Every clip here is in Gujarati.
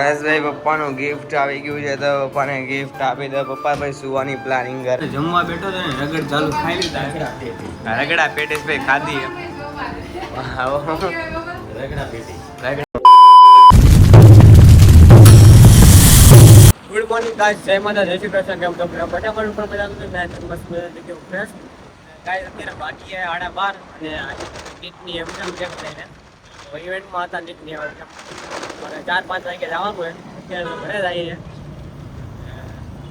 ભાઈ પપ્પાનું ગિફ્ટ આવી ગયું છે તો પપ્પાને ગિફ્ટ આપી દો. પપ્પા ભાઈ સુવાની પ્લાનિંગ કરે. જમવા બેઠો તો ને રગડ ચાલુ ખાઈ લીધા. રગડા પેટીસ ભાઈ ખાધી. રગડા પેટી ગુડ મોર્નિંગ ગાઈસ, જય માતા, જય શ્રી કૃષ્ણ. કેમ તમે ફટાફટ ઉપર બધા મસ્ત જગ્યા ફ્રેશ ગાઈસ. અત્યારે બાકી છે 12:30 અને નીટની એક્ઝામ ચેક થઈને ઇવેન્ટમાં હતા. નીટની એક્ઝામ અને 4-5 વાગે જવાનું હોય. અત્યારે ઘરે જઈએ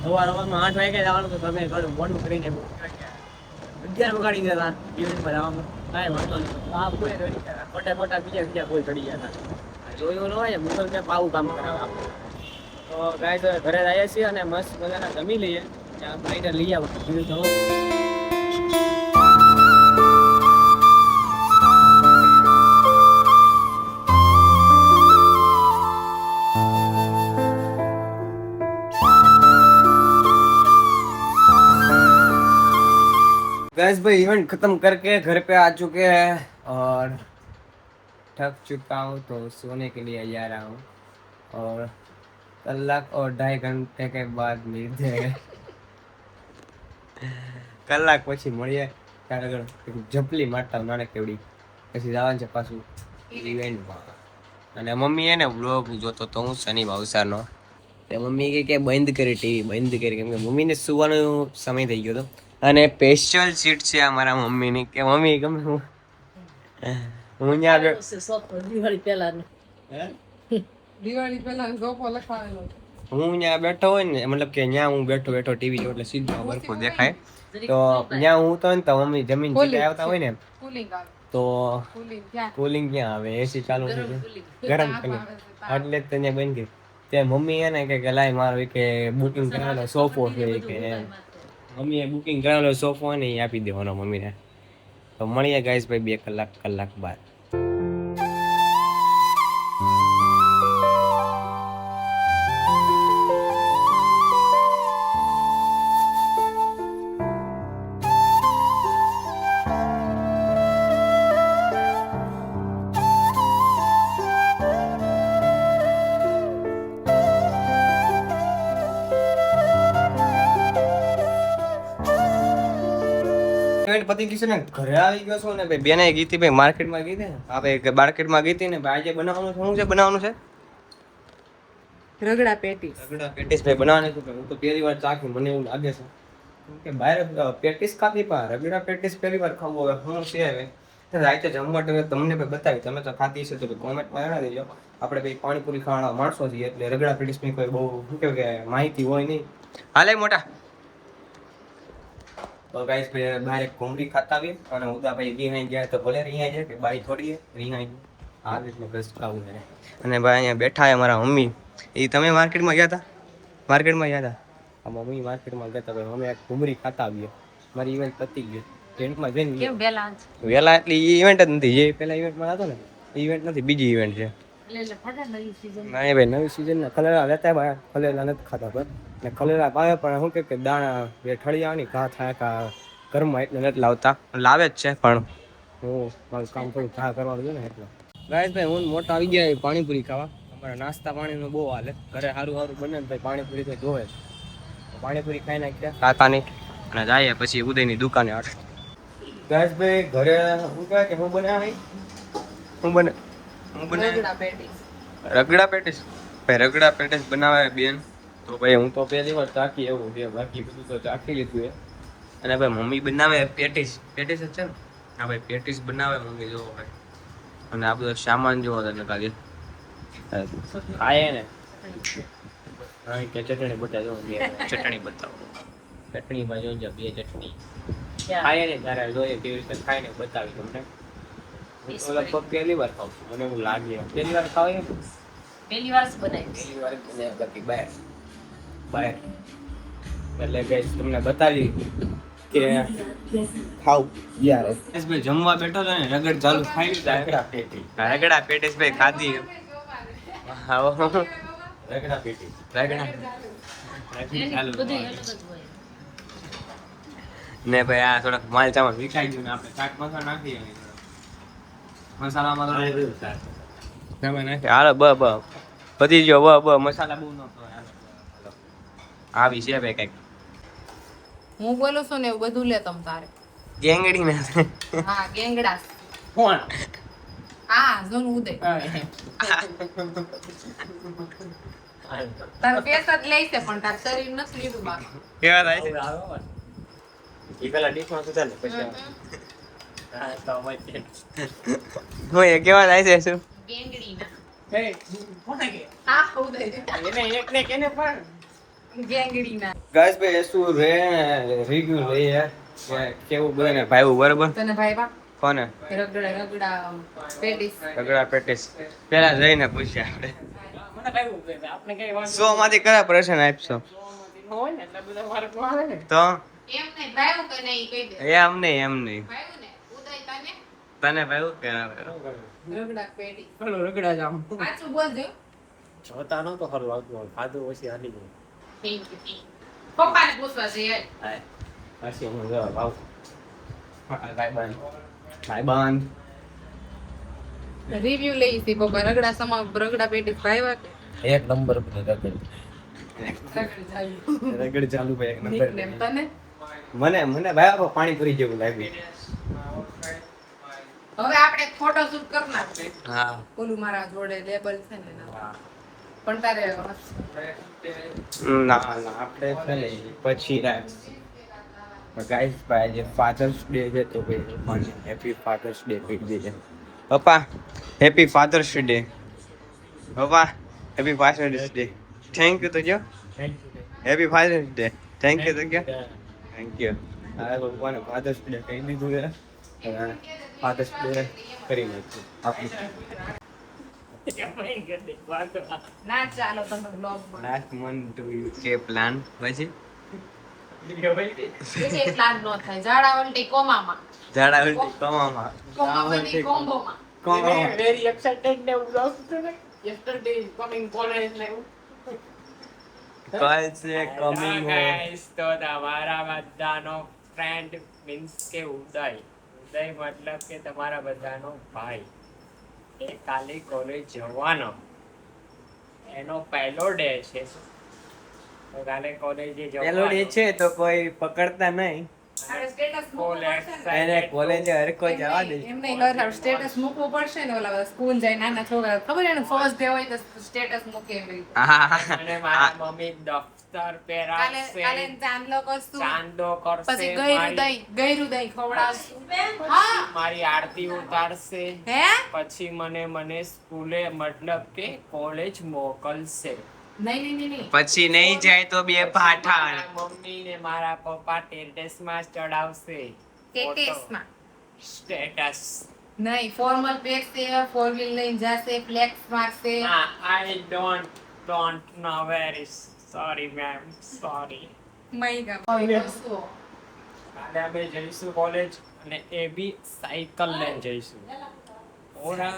સવારમાં 8 વાગે જવાનું તો તમે ઘણું મોડું કરીને 11 વગાડી દેતા ઇવેન્ટમાં જવાનું કાંઈ વાંધો નહીં. આ કોઈ મોટા બીજા કોઈ ચડી ગયા હતા. જોયું ન હોય ને મુગલ મેં આવું કામ કરાવે. તો ગાય તો ઘરે જઈએ છીએ અને મસ્ત મજાના જમી લઈએ. ત્યાં લાઈટર લઈ આવો બીજું તો गैस भाई इवेंट खत्म करके घर पे आ चुके हैं और थक चुका हूँ तो सोने के लिए जा रहा हूँ और कलाक और 2.5 घंटे के बाद मिलते हैं. કલાક પછી મળીએ ત્યારે આગળ ઝપલી મારતા નાને કેવડી પછી જવાનું છે પાછું ઇવેન્ટમાં. અને મમ્મી એને વ્લોગ જોતો તો હું શનિ ભાવસારનો તે મમ્મી કે બંધ કરી ટીવી બંધ કરી કેમ કે મમ્મીને સુવાનો સમય થઈ ગયો હતો. અને સ્પેશિયલ સીટ છે અમારા મમ્મીની કે મમ્મી ગમે હું હું ત્યાં બેઠો હોય ને મતલબ કે ત્યાં હું બેઠો ટીવી જો એટલે સીધો બરફો દેખાય તો ત્યાં હું તો ને તો મમ્મી જમીન સીધે આવતા હોય ને તો કુલિંગ ક્યાં આવે એસી ચાલુ છે ગરમ કરી એટલે જ ત્યાં બંધ કરી ત્યાં મમ્મી એને કે લાય મારો કે બુકિંગ કરાવેલો સોફો છે કે મમ્મીએ બુકિંગ કરાવેલો સોફો હોય ને એ આપી દેવાનો મમ્મીને. તો મળીએ ગાઈસ ભાઈ 2 કલાક બાદ. પતિ કિશન ઘરે આવી ગયો છો ને ભાઈ બેને ગીતી ભાઈ માર્કેટમાં ગઈ હતી ને આ ભાઈ માર્કેટમાં ગઈ હતી ને ભાઈ આજે બનાવવાનું છે. શું છે બનાવવાનું છે? રગડા પેટીસ ભાઈ બનાવવાની છે. હું તો પહેલી વાર ચાખ્યું મને એવું લાગે છે કે બહાર પેટીસ ખાધી પણ રગડા પેટીસ પહેલી વાર ખાવું હવે શું છે હવે રાતે જમવા તમને ભાઈ બતાવી. તમે તો ખાધી છે તો કોમેન્ટમાં જણાવી દેજો. આપણે ભાઈ પાણીપુરી ખાવાના માણસો છીએ એટલે રગડા પેટીસની કોઈ બહુ શું કહેવાય કે માહિતી હોય નહીં. હાલે મોટા તો ગાઈસ ભાઈ બહાર એક ઘૂમરી ખાતા આવી અને ઉદા ભાઈ રિહાઈ ગયા તો ભલે રિહાઈ જાય કે બારી થોડી રિહાઈ આ રીતનું બસ ખાવું છે. અને ભાઈ અહીંયા બેઠા અમારા મમ્મી. એ તમે માર્કેટમાં ગયા હતા? આ મમ્મી માર્કેટમાં ગયા હતા ભાઈ અમે એક ઘૂમરી ખાતા આવીએ. મારી ઇવેન્ટ પતી ગઈ ઇવેન્ટમાં જઈને વહેલા એટલી ઇવેન્ટ જ નથી જે પેલા ઇવેન્ટમાં હતો ને ઇવેન્ટ નથી બીજી ઇવેન્ટ છે. ના ભાઈ નવી સિઝન ના ખલેલા લેતા ભાઈ ખલેલા નથી ખાતા પણ ને ખલેલા ભાવે પણ શું કે દાણા જે ઠળિયાની ઘા થાય કા ઘરમાં એટલે નથી લાવતા. લાવે જ છે પણ હું મારું કામ થોડું ઘા કરવાનું છે ને એટલે. ગાઈસ ભાઈ હું મોટા આવી ગયા પાણીપુરી ખાવા. અમારા નાસ્તા પાણીનું બહુ હાલે ઘરે સારું બને ને ભાઈ પાણીપુરી તો જોવે જ. પાણીપુરી ખાઈ નાખ્યા કાકાની અને જાય પછી ઉદયની દુકાને આટ. ગાઈસ ભાઈ ઘરે શું કહે કે હું બનાવી રગડા પેટીસ ભાઈ રગડા પેટીસ બનાવે બેન. તો ભાઈ હું તો પહેલી વાર ચાખી એવું છે બાકી બધું તો ચાખી લીધું છે. અને ભાઈ મમ્મી બનાવે પેટીસ જ છે ને. હા ભાઈ પેટીસ બનાવે મમ્મી જોવો ભાઈ. અને આ બધો સામાન જોવો તને ખાલી ખાય ને કે ચટણી બતાવો ચટણી બતાવો ચટણીમાં જોજો 2 ચટણી ખાય ને ત્યારે જોઈએ કેવી રીતે ખાય ને બતાવી તમને. લગભગ પહેલી વાર ખાવ છું મને એવું લાગે પહેલી વાર ખાવ પહેલી વાર બાકી બહાર એટલે ગાઈસ તમને બતાવી કે ખાવ યાર. ભાઈ જમવા બેઠો તો ને રગડ ચાલુ ખાઈ લીધા. રગડા પેટીસ ભાઈ ખાધી. રગડા પેટીસ ને ભાઈ આ થોડાક માલ ચાવલ વિખાઈ ગયું ને આપણે ચાટ મસાલા નાખીએ મસાલામાં તો નાખી હાલો બ બધી જો બ મસાલા બહુ ન આવી છે ભાઈ કઈક હું બોલું છું ને એવું બધું લે તમ તારે. ગેંગડી ના હા ગેંગડા. કોણ? હા જોન ઉદય. તાર પેસ જ લઈ છે પણ તાર શરીર નથી લીધું બાકી. કેવા થાય ઈ પેલા ડીશમાં તો ચાલે પછી હા તો મત. હું એ કેવા થાય છે શું ગેંગડી ના. એ કોને કે? હા ઉદય. એને એકને કેને પણ ગેંગડી ના. ગાઈસ ભાઈ શું રે રિવ્યુ લઈએ કે કેવું બને ભાઈ બરાબર તને ભાઈ બા કોને રગડા પેટીસ. રગડા પેટીસ પેલા જઈને પૂછ્યા આપણે મને કહ્યું કે આપણે કઈ વાત 100 માંથી કયા પ્રશ્ન આપશો હોય ને એટલે બધા માર્ક નો આવે ને. તો એમ નહીં ભાઈ કે નહીં કહી દે. એમ નહીં ભાઈ ને ઉદય તને તને ભાઈ કે ના રગડા પેટીસ. પેલો રગડા જામ. સાચું બોલજો. જોતા નતો ખરું આવતું ખાધું ઓછી હાલી ગયું. Thank you. પપ્પાને પૂછવા જઈએ. અસી હું જવા ભાવ ભાઈબંધ રિવ્યુ લઈ છે પપ્પા રગડા સમા રગડા પેટીસ ભાઈવા કે એક નંબર પર રગડ. રગડ ચાલુ ભાઈ એક નિકનેમ તને મને ભાઈ પાણીપુરી જેવું લાગ્યું હવે આપણે ફોટો શૂટ કરનાર છે. હા ઓલું મારા જોડે લેબલ છે ને એના. પણ તારે ના આપણે ચાલે પછી રાખ ગાઈસ ભાઈ જે ફાધર્સ ડે છે તો ભાઈ હેપી ફાધર્સ ડે કહી દેજે પપ્પા હેપી ફાધર્સ ડે પપ્પા happy father's day thank you તો જો happy father's day thank you તો કયો થેન્ક યુ આ ભગવાને ફાધર્સ ડે કહી દીધું છે ફાધર્સ ડે કરી નાખ્યું ના ચાલો તમે બ્લોગ માં last month two UK plan પછી એ પ્લાન નો થાય ઝાડા ઉલટી કોમામાં ઝાડા ઉલટી કમામાં કોમામાંથી કોમ્બોમાં કોમામાં વેરી એક્સાઇટેડ ને વ્લોગ તો યસ્ટરડે કમિંગ કોલેજ ને કલ છે કમિંગ હો ગાઈસ તો તમારા બધાનો ફ્રેન્ડ મીન્સ કે ઉદય મતલબ કે તમારા બધાનો ભાઈ એ કાલે કોલેજ જવાનો એનો પહેલો ડે છે તો કાલે કોલેજે જવાનો પેલો ડે છે તો કોઈ પકડતા નહીં અરે સ્ટેટસ ફૂલ એને કોલેજે હર કોઈ જવા દે એમ નહીં લર સ્ટેટસ મૂકવું પડશે ને ઓલા સ્કૂલ જાય નાના છોકરા ખબર એને ફર્સ્ટ ડે હોય તો સ્ટેટસ મૂકે એમ રીતે. અને મારા મમ્મી દફતર કાલે પહેરાવશે કાલે ચાંદલો કરશું ચાંદો કરશે પછી ગયરું દહીં ખવડાવશું હા મારી આરતી ઉતારશે હે પછી મને સ્કૂલે મતલબ કે કોલેજ મોકલશે નહીં પછી નહીં જાય તો બે પાઠા મારા મમ્મી ને મારા પપ્પા ટેરેસ માં ચડાવશે ટેટેસમાં સ્ટેટસ નહીં ફોર્મલ પહેરશે ફોર વ્હીલ લઈને જાશે ફ્લેક્સ મારશે I don't know very sorry ma'am sorry મઈ ગા કાલે કાલે અમે જઈશું કોલેજ અને એ બી સાયકલ લઈને જઈશું ઓરા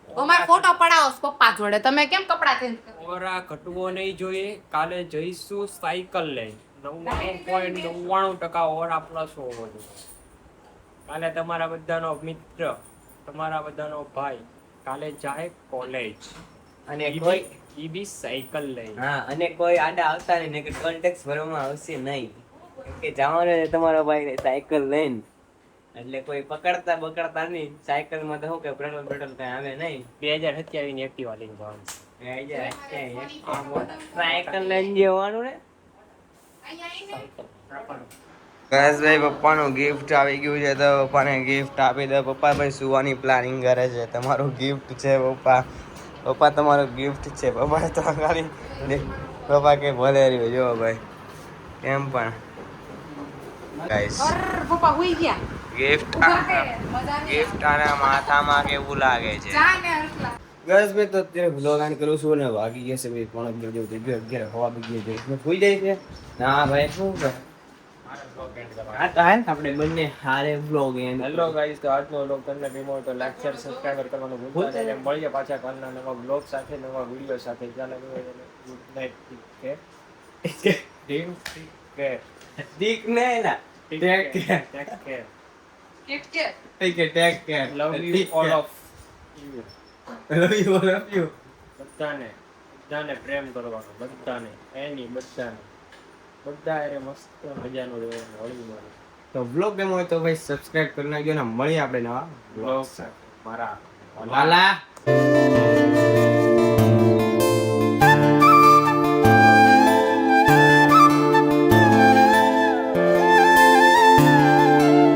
અમાર ફોટો પડાવો પપ્પા જોડે તમે કેમ કપડા ચેન્જ કરો ઓરા ઘટવો નહીં જોઈએ કાલે જઈશું સાયકલ લઈને 99.99% ઓરા પ્લસ હોવો જોઈએ કાલે તમારા બધાનો મિત્ર તમારા બધાનો ભાઈ કાલે જાય કોલેજ અને કોઈ ઈ બી સાયકલ લઈને હા અને કોઈ આડા આવતા નહીં કે ટોલ ટેક્સ ભરવામાં આવશે નહીં કે જવાનો છે તમારો ભાઈ સાયકલ લઈને એટલે કોઈ પકડતા નહીં સાયકલમાં તો શું કે પેટ્રોલ કઈ આવે નહીં 2027 ની એક્ટિવા લઈને જવાનું સાયકલ લઈને જવાનું ને ભાઈ પપ્પાનું ગિફ્ટ આવી ગયું છે તો પપ્પાને ગિફ્ટ આપી દો પપ્પા ભાઈ સુવાની પ્લાનિંગ કરે છે તમારું ગિફ્ટ છે પપ્પા તમારું ગિફ્ટ છે પપ્પા તો ખાલી પપ્પા કે ભલે રહ્યો જો ભાઈ કેમ પણ ગાઈસ પપ્પા હુઈ ગયા ગિફ્ટ ઉભા કે મજા નહીં ગિફ્ટ આના માથામાં કેવું લાગે છે જા ને હરખલા ગર્લ્સ ભાઈ તો અત્યારે વ્લોગ આન કરું છું ને વાગી ગયા છે ભાઈ 11 જેવું થઈ ગયું 11 હવા બગી ગઈ છે ભૂઈ જાય છે ના ભાઈ શું કરે હા તો હાલ આપણે બંને હારે વ્લોગ એન્ડ હેલો ગાઈસ તો આજનો વ્લોગ તમને ગમ્યો હોય તો લાઈક શેર સબસ્ક્રાઇબ કરવાનું ભૂલતા નહીં મળીએ પાછા કાલના નવા વ્લોગ સાથે નવા વિડિયો સાથે ચાલો ગુડ નાઈટ ટીક કેર ઠીક ને ના take care take care take care take care love you all of you love you બધાને બધાને પ્રેમ કરવાનો, બધાને, એની બધાને, બધા અરે મસ્ત મજાનું રહેવાનું હળીમળીને. તો વ્લોગ ગમ્યો હોય તો ભાઈ સબસ્ક્રાઇબ કરી નાખજો ને મળીએ આપણે નવા બ્લોગ vlog સાથે. મારા વાલા